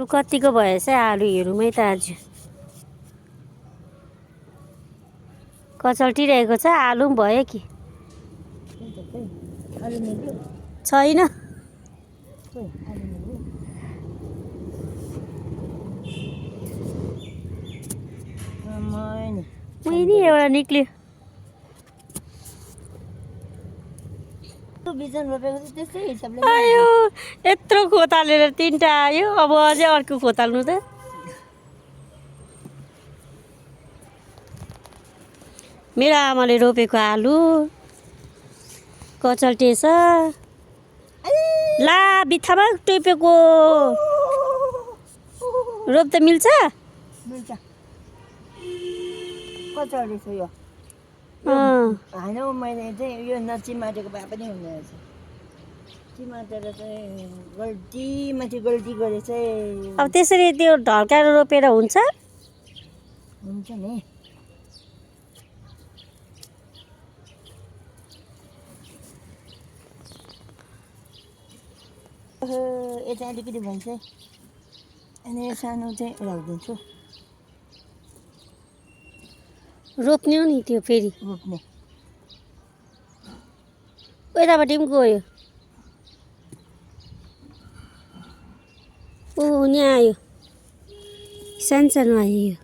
कतिको भएछ आलु हेरौँ है त आज कचल्टिरहेको छ आलु पनि भयो कि छैन मैले एउटा निक्ल्यो आयो यत्रो खोतालेर 3टा आयो अब अझै अर्को खोताल्नु त मेरो आमाले रोपेको आलु कचल्टिएछ ला बित्थामा टिपेको रोप्दा मिल्छ कचल्टिएछ यो होइन मैले चाहिँ यो नचिमाटेको भए पनि हुने रहेछ चिमाटेर चाहिँ गल्ती गरेछ अब त्यसरी त्यो ढल्काएर रोपेर हुन्छ नि यता अलिकति भन्छ अनि यो सानो चाहिँ राखिदिन्छु रोप्ने हो नि त्यो फेरि रोप्ने यतापट्टि पनि गयो ऊ यहाँ आयो सानो सानो आयो यो